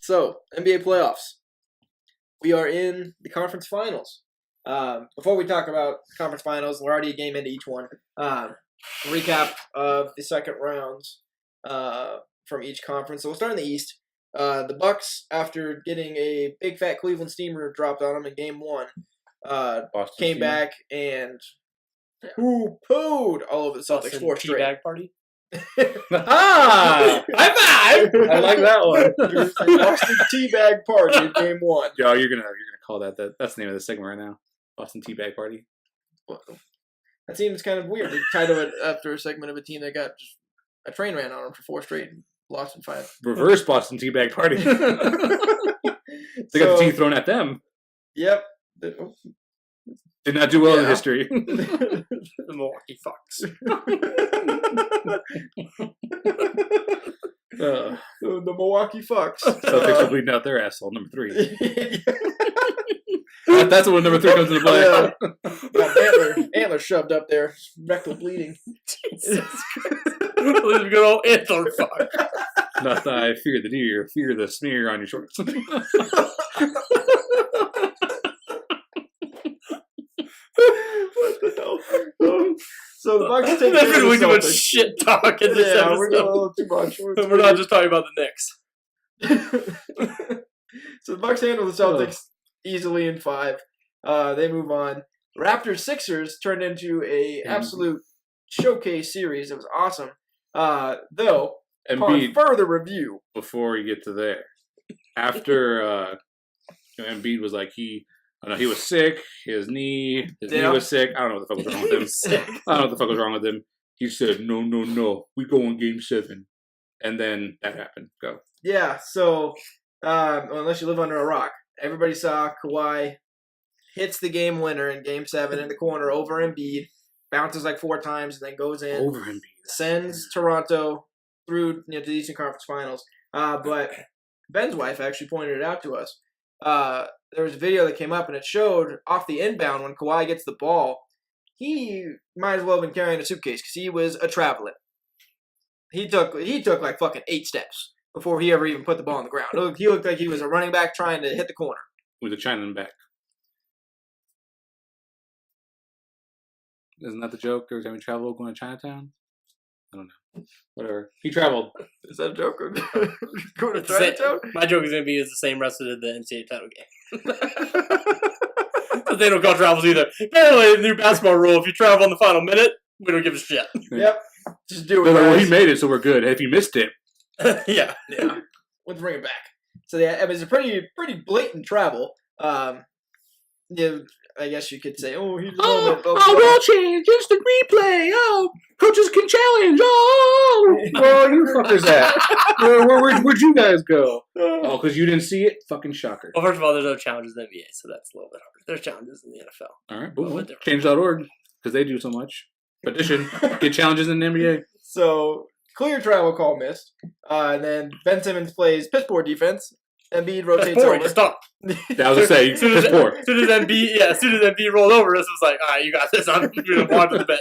So, NBA playoffs. We are in the conference finals. Before we talk about conference finals, we're already a game into each one. Recap of the second rounds from each conference. So we'll start in the East. The Bucks, after getting a big fat Cleveland steamer dropped on them in Game 1, came back and poo-pooed all over the Celtics. 4 straight. Teabag party. High five! I like that one. Boston Teabag Party in Game 1. Yo, you're gonna call that. That's the name of the segment right now. Boston Teabag Party. That seems kind of weird. They titled it after a segment of a team that got just a train ran on them for 4 straight and lost in 5. Reverse Boston Teabag Party. They got the tea thrown at them. Yep. Did not do well in history. The Milwaukee Bucks. The Milwaukee Fucks. Celtics are bleeding out their asshole. Number 3. That's when number 3 comes into play. Got antler shoved up there. Rectal bleeding. Jesus Christ. Good old antler fuck. Not that I fear the deer, fear the smear on your shorts. What the hell? So the Bucks take care of the Celtics. Too much shit talk in this episode. We're doing a little too much. We're not just talking about the Knicks. So the Bucks handle the Celtics easily in 5. They move on. Raptors Sixers turned into a absolute showcase series. It was awesome. Though, upon further review, before you get to there, after Embiid was like he was sick. His knee was sick. I don't know what the fuck was wrong with him. I don't know what the fuck was wrong with him. He said, no, we go in Game 7. And then that happened. Go. Yeah, so unless you live under a rock, everybody saw Kawhi hits the game winner in Game 7 in the corner over Embiid, bounces like 4 times, and then goes in. Over Embiid. Sends Toronto through to the Eastern Conference Finals. But Ben's wife actually pointed it out to us. There was a video that came up, and it showed off the inbound when Kawhi gets the ball, he might as well have been carrying a suitcase because he was a traveling. He took like fucking 8 steps before he ever even put the ball on the ground. He looked like he was a running back trying to hit the corner. With a Chinaman back. Isn't that the joke? Every time we travel, going to Chinatown? I don't know. Whatever. He traveled. Is that a joke? Going to Chinatown? My joke is going to be the same rest of the NCAA title game. Because they don't call travels either. Apparently, the new basketball rule, if you travel in the final minute, we don't give a shit. Yep. Just do it. Well, he made it, so we're good. If you missed it. Yeah. Let's bring it back. So, yeah, I mean, it's a pretty blatant travel. Yeah, I guess you could say, he's world change, instant replay, coaches can challenge, where you fuckers at? Where'd you guys go? Oh, because you didn't see it? Fucking shocker. Well, first of all, there's no challenges in the NBA, so that's a little bit harder. There's challenges in the NFL. All right, boom. Change.org, because they do so much. Petition, get challenges in the NBA. So, clear travel call missed. And then Ben Simmons plays piss poor defense. Embiid rotates over. Stop. That was to say, as soon as Embiid rolled over, this was like, all right, you got this. I'm going to walk to the bench.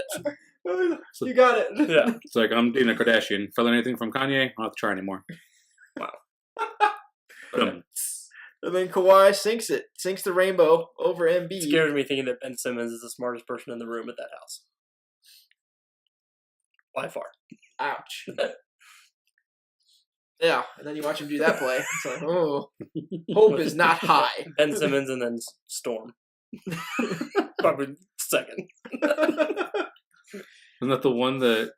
You got it. Yeah. It's like, I'm dating a Kardashian. Fell anything from Kanye? I don't have to try anymore. Wow. And then Kawhi sinks the rainbow over Embiid. It scares me thinking that Ben Simmons is the smartest person in the room at that house. By far. Ouch. Yeah, and then you watch him do that play. It's like, hope is not high. Ben Simmons and then Storm. Probably second. Isn't that the one that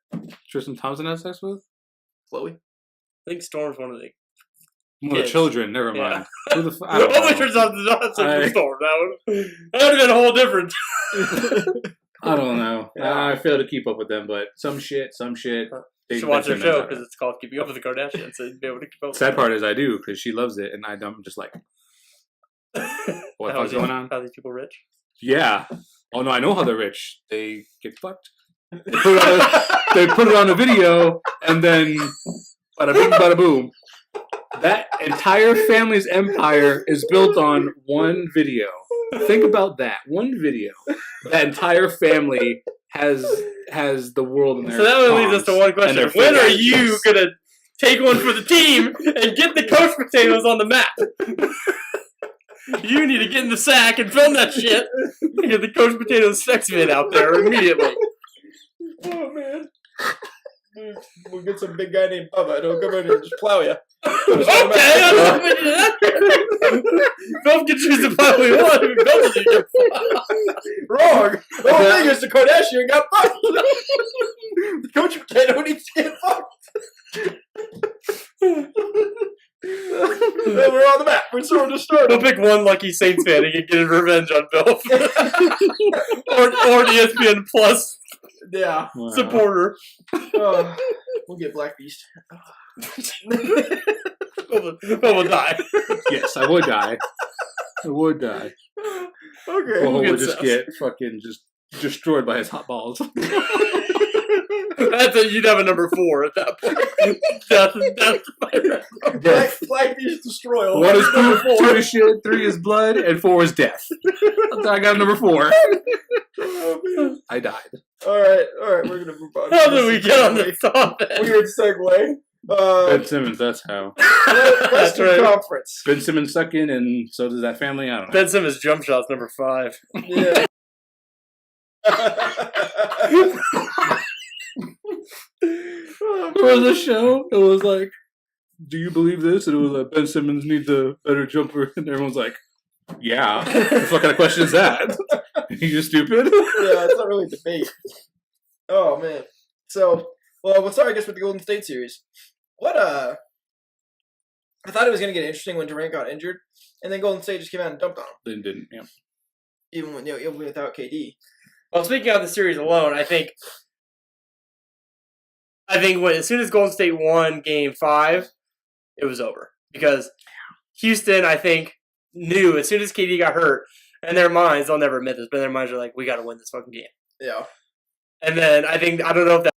Tristan Thompson had sex with? Chloe? I think Storm's one of the children. Never mind. Yeah. Who the fuck? Only Tristan Thompson was Storm. That would have been a whole different. I don't know. Yeah. I fail to keep up with them, but some shit. You should watch their show because it's called Keeping Up with the Kardashians. So you'd be able to keep up. Sad part is I do because she loves it, and I'm just like, what the fuck's going on? How are these people rich? Yeah. Oh no, I know how they're rich. They get fucked. They put it on a video, and then bada bing, bada boom. That entire family's empire is built on one video. Think about that. One video. That entire family has the world in their So that only leads us to one question: their when are fingers. you gonna take one for the team and get the coach potatoes on the map? You need to get in the sack and film that shit. And get the coach potatoes sex man out there immediately. Oh man. We'll get some big guy named Bubba. He'll come in and just plow you. Okay, I'm not into that. Bill can choose to plow we want. Bill doesn't get Wrong. The whole thing is the Kardashian got fucked. The coach potato needs to get fucked. Then we're on the map. We're sort of started. We'll pick one lucky Saints fan and get his revenge on Bill. or ESPN Plus Yeah. supporter. We'll get Black Beast. Bill will die. Yes, I would die. I would die. Okay. Well, get would just sus. get fucking just destroyed by his hot balls. That's it. You'd have a number 4 at that point. That's my Black Beast destroy all. 1 is food, 2 is shit, 3 is blood, and 4 is death. I got number 4. Oh, man. I died. All right. We're gonna move on. How did we get on this topic? Weird segue. Ben Simmons, that's how. Western right. Conference. Ben Simmons sucking, and so does that family. I don't know. Ben Simmons jump shots number 5. Yeah. There was a show. It was like, do you believe this? And it was like, Ben Simmons needs a better jumper. And everyone's like, yeah. What kind of question is that? You just stupid? Yeah, it's not really a debate. Oh man. So, well, we'll start, I guess, with the Golden State series. I thought it was going to get interesting when Durant got injured, and then Golden State just came out and dumped on him, Then didn't, yeah. even without KD. Well, speaking of the series alone, I think as soon as Golden State won Game 5, it was over. Because Houston, I think, knew as soon as KD got hurt, in their minds, they'll never admit this, but in their minds are like, we got to win this fucking game. Yeah. And then I don't know if that's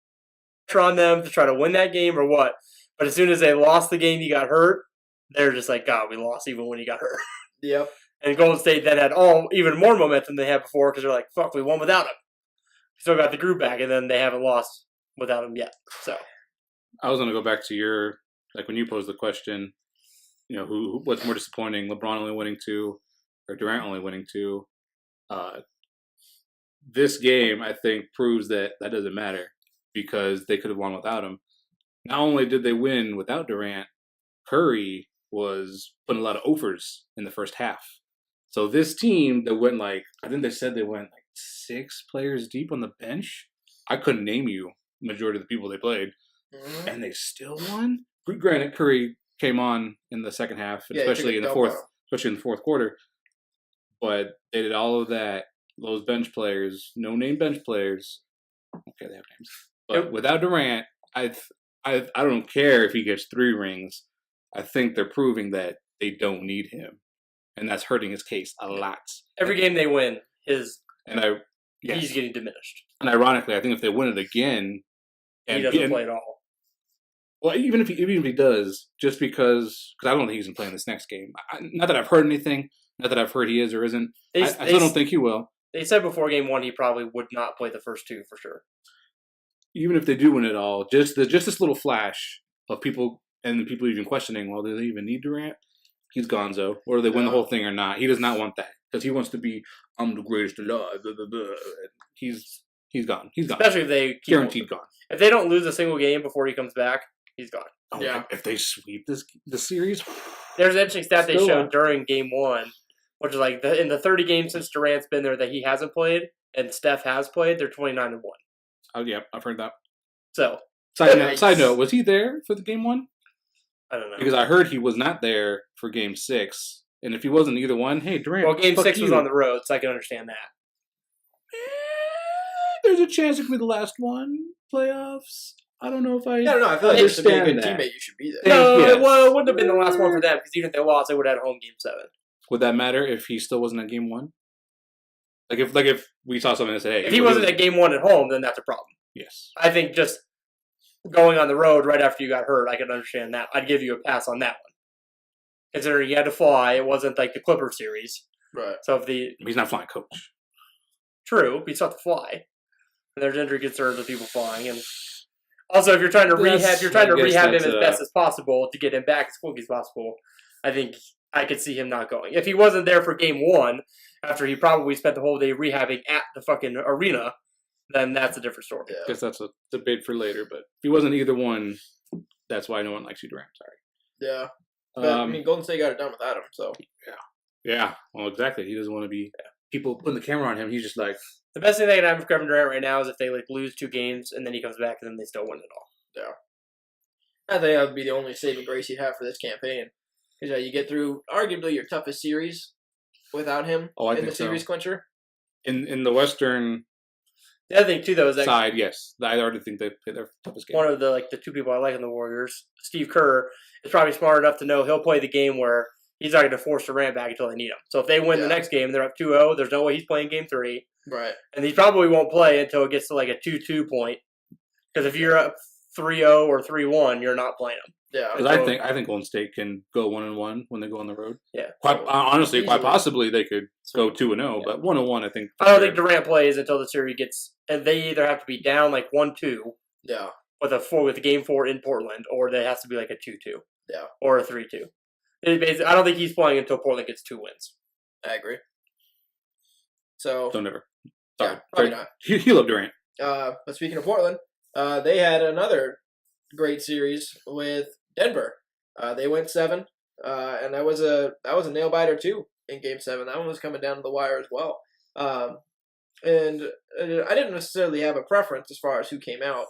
pressure on them to try to win that game or what, but as soon as they lost the game, he got hurt, they're just like, God, we lost even when he got hurt. Yep. And Golden State then had even more momentum than they had before because they're like, fuck, we won without him. Still got the group back, and then they haven't lost without him yet. So I was going to go back to your, like when you posed the question, what's more disappointing, LeBron only winning 2 or Durant only winning 2? This game, I think, proves that doesn't matter because they could have won without him. Not only did they win without Durant, Curry was putting a lot of offers in the first half. So this team that went I think they said they went 6 players deep on the bench. I couldn't name you majority of the people they played, and they still won. Granted, Curry came on in the second half, especially in the fourth quarter. But they did all of that. Those bench players, no-name bench players. Okay, they have names, but without Durant, I don't care if he gets 3 rings. I think they're proving that they don't need him, and that's hurting his case a lot. every game they win, he's getting diminished. And ironically, I think if they win it again, He doesn't play at all. Well, even if he does, just because I don't think he's going to play in this next game. Not that I've heard anything. Not that I've heard he is or isn't. I still don't think he will. They said before Game 1 he probably would not play the first 2 for sure. Even if they do win it all, just this little flash of people and people even questioning, well, do they even need Durant? He's gonzo. Whether they win the whole thing or not, he does not want that because he wants to be I'm the greatest alive. Blah, blah, blah. He's gone. He's gone. Especially if they Guaranteed gone. If they don't lose a single game before he comes back, he's gone. Oh, yeah. If they sweep the series, there's an interesting stat they Still showed during Game 1, which is in the 30 games since Durant's been there that he hasn't played and Steph has played, they're 29-1. Oh yeah, I've heard that. So side note, was he there for the Game 1? I don't know. Because I heard he was not there for Game 6. And if he wasn't either one, hey, Durant. Well, Game 6 was on the road, so I can understand that. There's a chance it could be the last one. Playoffs. I don't know if I. I don't know. I feel like if to be a good that. teammate, you should be there. No, Yes. well, it wouldn't have been the last one for them because even if they lost, they would have had a home Game 7. Would that matter if he still wasn't at Game 1? Like if we saw something that said, hey, If he wasn't at Game 1 at home, then that's a problem. Yes. I think just going on the road right after you got hurt, I can understand that. I'd give you a pass on that one. Considering you had to fly, it wasn't like the Clipper series. Right. So He's not flying coach. True, but you still have to fly. and there's injury concerns with people flying. And also, if you're trying to rehab him as best as possible to get him back as quickly as possible, I think I could see him not going. If he wasn't there for game 1, after he probably spent the whole day rehabbing at the fucking arena, then that's a different story. I guess that's a debate for later. But if he wasn't either one, that's why no one likes you, Durant. Sorry. Yeah. But, I mean, Golden State got it done without him, so. Yeah. Well, exactly. He doesn't want to be people putting the camera on him. He's just like. The best thing they can have for Kevin Durant right now is if they lose 2 games and then he comes back and then they still win it all. Yeah. I think that would be the only saving grace you'd have for this campaign. Because you get through arguably your toughest series without him in the series clincher. In the Western. The other thing too, though, is that side, yes, I already think they played their toughest game. One of the 2 people I like in the Warriors, Steve Kerr, is probably smart enough to know he'll play the game where he's not going to force Durant back until they need him. So if they win the next game, they're up 2-0. There's no way he's playing game 3. Right. And he probably won't play until it gets to a 2-2 point. Because if you're up 3-0 or 3-1, you're not playing him. Yeah. Because I think Golden State can go 1-1 when they go on the road. Yeah. Honestly, quite possibly they could go 2-0, but 1-1, I think. I don't think Durant plays until the series gets, and they either have to be down 1-2. Yeah. With the game 4 in Portland, or there has to be a 2-2. Yeah. Or a 3-2. I don't think he's playing until Portland gets 2 wins. I agree. So. Don't ever. Sorry. Yeah, probably not. You love Durant. But speaking of Portland, they had another great series with Denver. They went 7, and that was a nail biter too in Game 7. That one was coming down to the wire as well. And I didn't necessarily have a preference as far as who came out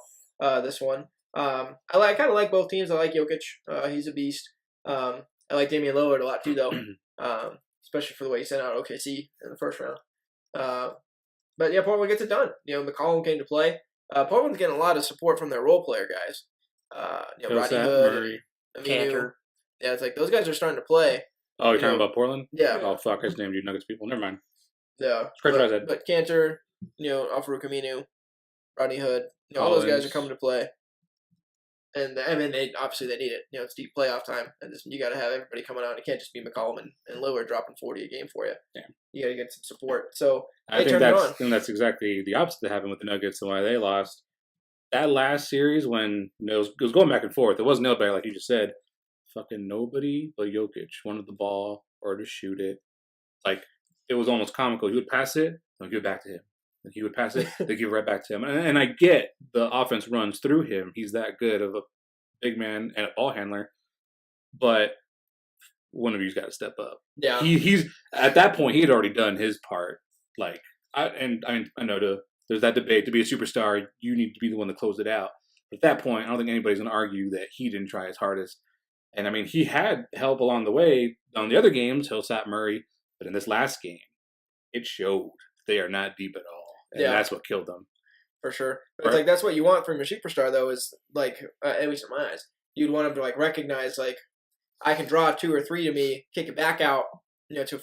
this one. I kind of like both teams. I like Jokic. He's a beast. I like Damian Lillard a lot too, though, especially for the way he sent out OKC in the first round. But yeah, Portland gets it done. McCollum came to play. Portland's getting a lot of support from their role player guys. Rodney Hood, Murray, Cantor. Yeah, it's those guys are starting to play. Oh, you're talking about Portland? Yeah. Oh, fuck, I just named you Nuggets people. Never mind. Yeah. But Cantor, Al-Farouq Aminu, Rodney Hood, all those guys are coming to play. And I mean, they need it. It's deep playoff time, and you got to have everybody coming out. It can't just be McCollum and Lillard dropping 40 a game for you. Yeah. You got to get some support. So I think that's exactly the opposite that happened with the Nuggets and why they lost. That last series when it was going back and forth, it wasn't nailed back like you just said. Fucking nobody but Jokic wanted the ball or to shoot it. It was almost comical. He would pass it, they'll give it back to him. And he would pass it, they give it right back to him. And I get the offense runs through him. He's that good of a big man and a ball handler. But one of you's got to step up. Yeah. He's at that point. He had already done his part. I know there's that debate to be a superstar. You need to be the one to close it out. But at that point, I don't think anybody's going to argue that he didn't try his hardest. And I mean, he had help along the way on the other games. He'll sat Murray, but in this last game, it showed they are not deep at all. And that's what killed them. For sure. But it's that's what you want from your superstar, though, is at least in my eyes, you'd want him to recognize I can draw 2 or 3 to me, kick it back out,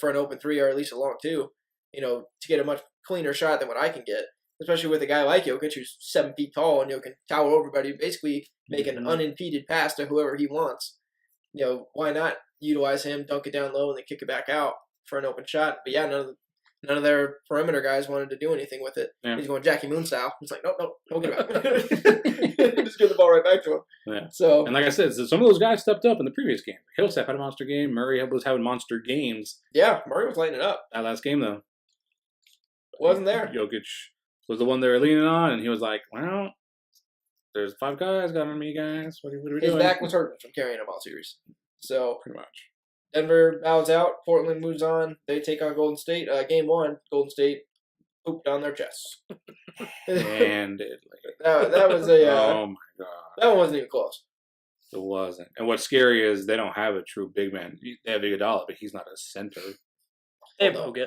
for an open 3 or at least a long 2, to get a much cleaner shot than what I can get. Especially with a guy like Jokic who's 7 feet tall and can tower over everybody, basically make an unimpeded pass to whoever he wants. Why not utilize him, dunk it down low, and then kick it back out for an open shot? But yeah, none of their perimeter guys wanted to do anything with it. Yeah. He's going Jackie Moon style. He's like, nope, don't get it back. Just give the ball right back to him. Yeah. So, and like I said, some of those guys stepped up in the previous game. Hillsap had a monster game. Murray was having monster games. Yeah, Murray was lighting it up. That last game, though. Wasn't there. Jokic was the one they were leaning on, and he was like, well, there's 5 guys got on me, guys. What are we doing? His back was hurting from carrying him all series. So, pretty much. Denver bows out. Portland moves on. They take on Golden State. Game 1, Golden State pooped on their chests. And that was a. Oh my god. That one wasn't even close. It wasn't. And what's scary is they don't have a true big man. They have Iguodala, but he's not a center. They have Bogut.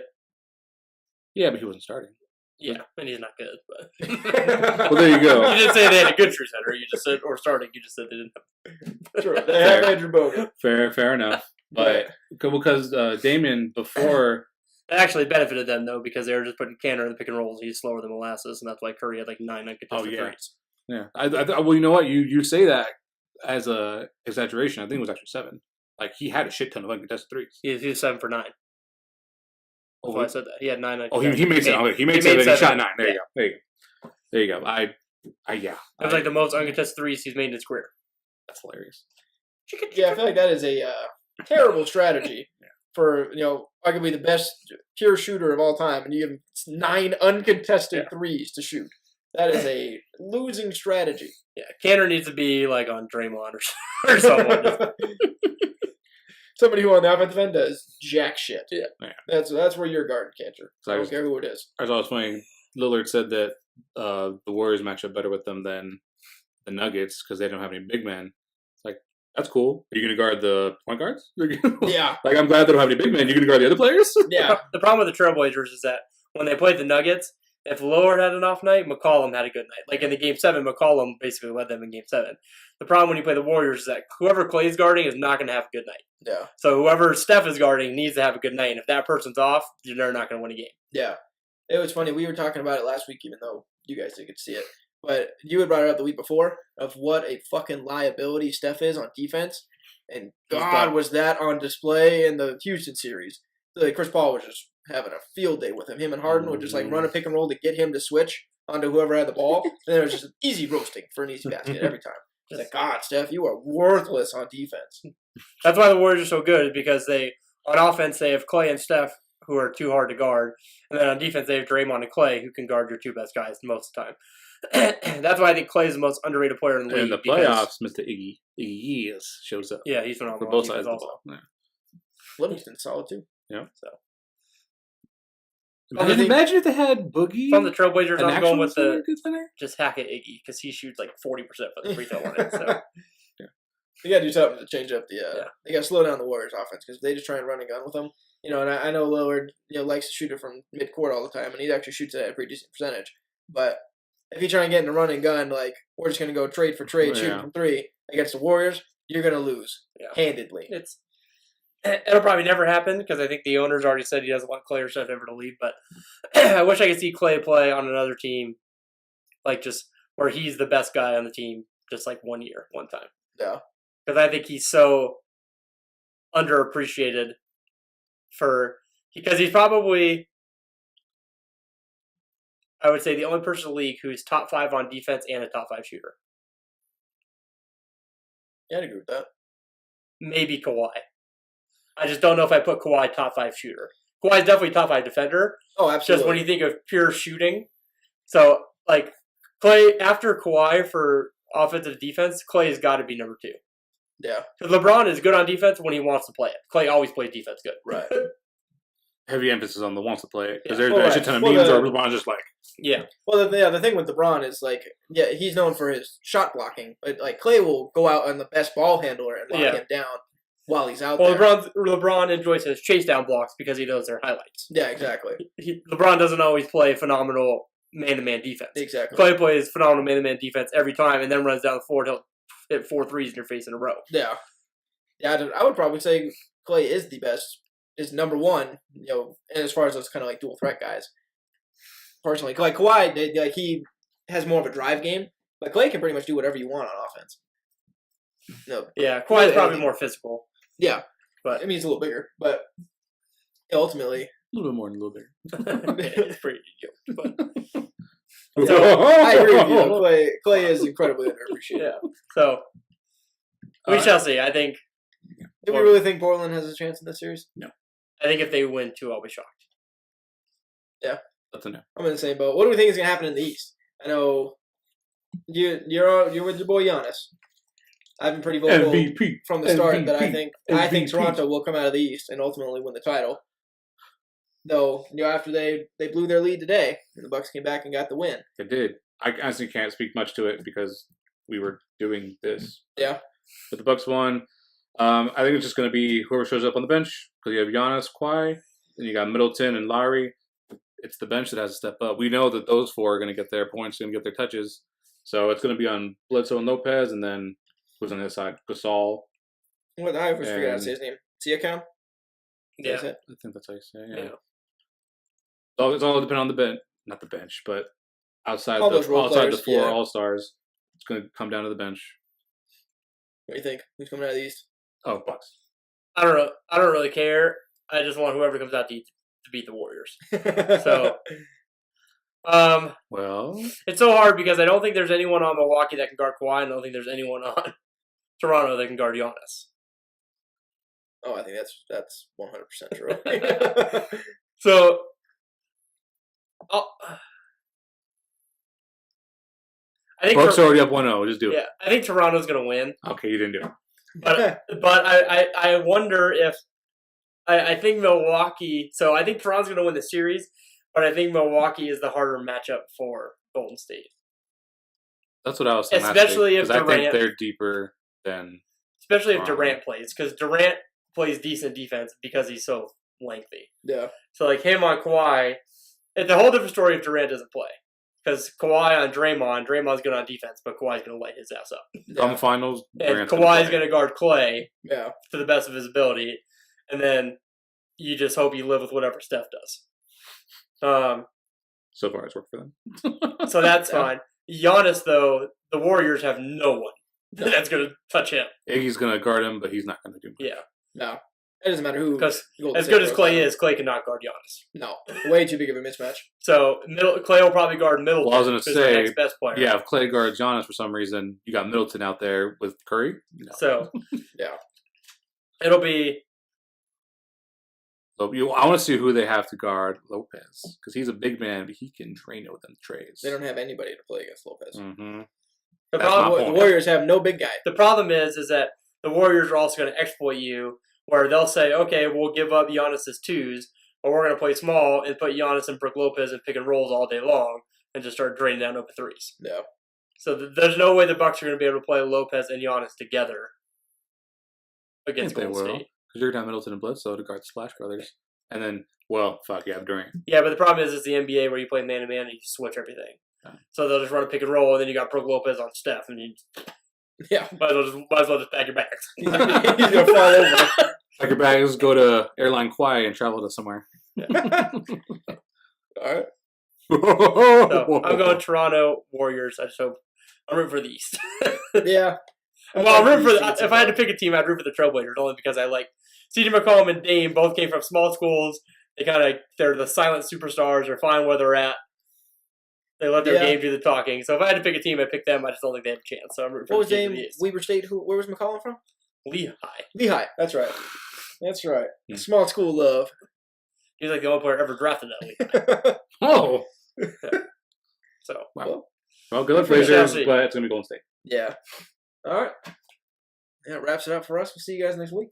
Yeah, but he wasn't starting. Yeah, and he's not good. But well, there you go. You didn't say they had a good true center. You just said, or starting. You just said they didn't have. True. They have Andrew Bogut. Fair enough. But because Damon before it actually benefited them though because they were just putting Cantor in the pick and rolls. He's slower than molasses, and that's why Curry had 9 uncontested threes. Yeah. Well, you know what? You say that as a exaggeration. I think it was actually 7. He had a shit ton of uncontested threes. He was 7 for 9. That's why I said that. He had 9 uncontested. Oh, he made 7. He made 7. He shot 9. There you go. There you go. It was like the most uncontested threes he's made in his career. That's hilarious. Yeah, I feel like that is a terrible strategy for arguably the best pure shooter of all time, and you have 9 uncontested threes to shoot. That is a losing strategy. Yeah, Cantor needs to be like on Draymond or someone. Somebody who on the offensive end does jack shit. Yeah. That's where you're guarding Cantor. So I don't care who it is. I was always funny. Lillard said that the Warriors match up better with them than the Nuggets because they don't have any big men. It's like, that's cool. Are you going to guard the point guards? Yeah. Like, I'm glad they don't have any big men. You're going to guard the other players? Yeah. The problem with the Trailblazers is that when they played the Nuggets, if Lillard had an off night, McCollum had a good night. Like in the Game 7, McCollum basically led them in Game 7. The problem when you play the Warriors is that whoever Clay's guarding is not going to have a good night. Yeah. So whoever Steph is guarding needs to have a good night. And if that person's off, they're not going to win a game. Yeah. It was funny. We were talking about it last week, even though you guys didn't get to see it. But you had brought it up the week before of what a fucking liability Steph is on defense. And God, was that on display in the Houston series. Like Chris Paul was just having a field day with him. Him and Harden would just like run a pick and roll to get him to switch onto whoever had the ball. And then it was just an easy roasting for an easy basket every time. It's like, God, Steph, you are worthless on defense. That's why the Warriors are so good, because on offense they have Clay and Steph, who are too hard to guard. And then on defense they have Draymond and Clay, who can guard your 2 best guys most of the time. That's why I think Clay is the most underrated player in the league. In the playoffs, Mr. Iggy shows up. Yeah, he's phenomenal. For both sides also. Yeah. Livingston's solid too. Yeah. So. Imagine if they had Boogie. From the Trailblazers, I'm going with the center? just hack at Iggy because he shoots like 40% from the free throw line. So. You got to do something to change up the. They got to slow down the Warriors' offense because they just try and run and gun with them. And I know Lillard likes to shoot it from midcourt all the time, and he actually shoots it at a pretty decent percentage. But if you try and get in a run and gun, like we're just gonna go trade for trade, shooting from 3 against the Warriors, you're gonna lose handedly. It'll probably never happen because I think the owner's already said he doesn't want Clay or Steph ever to leave. But I wish I could see Clay play on another team, like just where he's the best guy on the team, just like one time. Yeah. Because I think he's so underappreciated because he's probably, I would say, the only person in the league who's top 5 on defense and a top 5 shooter. Yeah, I'd agree with that. Maybe Kawhi. I just don't know if I put Kawhi top 5 shooter. Kawhi's definitely top 5 defender. Oh, absolutely. Just when you think of pure shooting. So, like, Clay, after Kawhi for offensive defense, Clay has got to be number 2. Yeah. Because LeBron is good on defense when he wants to play it. Clay always plays defense good. Right. Heavy emphasis on the wants to play it. Because Yeah. there's a shit ton of memes where LeBron's just like... Yeah. Well, the thing with LeBron is, like, he's known for his shot blocking. But, like, Clay will go out on the best ball handler and lock him down while he's out there. LeBron enjoys his chase down blocks because he knows their highlights. Yeah, exactly. LeBron doesn't always play phenomenal man-to-man defense. Exactly. Clay plays phenomenal man-to-man defense every time and then runs down the floor to hit 4 threes in your face in a row. Yeah. Yeah, I would probably say Clay is the best, is number 1, and as far as those kind of like dual threat guys. Personally, like Kawhi, he has more of a drive game, but Clay can pretty much do whatever you want on offense. No. Yeah, Kawhi's probably more physical. Yeah, but I mean he's a little bigger, but ultimately a little bit more than a little bigger. It's pretty good. But so, I agree with you. Clay is incredibly underappreciated. Yeah. So we shall see. I think. Do we really think Portland has a chance in this series? No. I think if they win 2, I'll be shocked. Yeah. That's a no. I'm in the same boat. What do we think is going to happen in the East? I know you're with your boy Giannis. I've been pretty vocal MVP. From the start that I MVP. think Toronto will come out of the East and ultimately win the title. Though, after they blew their lead today, and the Bucks came back and got the win. They did. I honestly can't speak much to it because we were doing this. Yeah. But the Bucks won. I think it's just going to be whoever shows up on the bench because you have Giannis, Kawhi, and you got Middleton and Lowry. It's the bench that has to step up. We know that those 4 are going to get their points, going to get their touches. So it's going to be on Bledsoe and Lopez, and then who's on the other side? Gasol. What I always forget how to say his name. Siakam? Yeah. I think that's how you say it. Yeah. It's all depending on the bench. Not the bench, but outside the 4 All-Stars, it's going to come down to the bench. What do you think? Who's coming out of the East? Oh, Bucks. I don't know. I don't really care. I just want whoever comes out to beat the Warriors. So Well, It's so hard because I don't think there's anyone on Milwaukee that can guard Kawhi, and I don't think there's anyone on Toronto that can guard Giannis. Oh, I think that's 100% true. So, I think Bucks are already up 1-0. Just do it. Yeah, I think Toronto's going to win. Okay, you didn't do it. But I wonder if I think Milwaukee. So I think Toronto's going to win the series, but I think Milwaukee is the harder matchup for Golden State. That's what I was saying. Especially if I Durant, think they're deeper than. Especially if Toronto. Durant plays, because Durant plays decent defense because he's so lengthy. Yeah. So like him on Kawhi, it's a whole different story if Durant doesn't play. Because Kawhi on Draymond's good on defense, but Kawhi's going to light his ass up. Come finals, And Kawhi's going to guard Clay Yeah. to the best of his ability, and then you just hope you live with whatever Steph does. So far, it's worked for them. So that's fine. Giannis, though, the Warriors have no one that's going to touch him. Iggy's going to guard him, but he's not going to do much. Yeah. No. It doesn't matter who. Because Golden as State good as goes Clay down. is, Clay cannot guard Giannis. No. Way too big of a mismatch. So Clay will probably guard Middleton. Well, I was going to who's the say, next best player. yeah, if Clay guards Giannis for some reason, you got Middleton out there with Curry. No. So Yeah. it'll be. So I want to see who they have to guard Lopez because he's a big man, but he can drain it with them trades. They don't have anybody to play against Lopez. Mm-hmm. The That's problem, my The point. Warriors have no big guy. the problem is that the Warriors are also going to exploit you, where they'll say, okay, we'll give up Giannis's twos, or we're going to play small and put Giannis and Brook Lopez in pick and rolls all day long and just start draining down open threes. Yeah. So there's no way the Bucks are going to be able to play Lopez and Giannis together against They Golden will. State. Because you're going to have Middleton and Bledsoe to guard the Splash Brothers. And then, well, fuck, you have Durant. Yeah, but the problem is it's the NBA where you play man-to-man and you switch everything. Yeah. So they'll just run a pick and roll, and then you got Brook Lopez on Steph, and you Yeah. might as well just pack your bags. He's going to fall over. Pack your bags, go to Airline Kauai and travel to somewhere. All right. So I'm going Toronto Warriors. I just hope I'm rooting for the East. Yeah. Well, I'm rooting for if I had to pick a team, I'd root for the Trailblazers only because I like CJ McCollum and Dame both came from small schools. They're the silent superstars. They're fine where they're at. They let their game do the talking. So if I had to pick a team, I'd pick them. I just don't think they have a chance. So I'm rooting for What was the team Dame? for the East. Weber State. Where was McCollum from? Lehigh. Lehigh. That's right. That's right. Hmm. Small school love. He's like the only player ever drafted at Lehigh. Oh! So Wow. Well, good luck, We shall Blazers, see. but it's going to be Golden State. Yeah. All right. That wraps it up for us. We'll see you guys next week.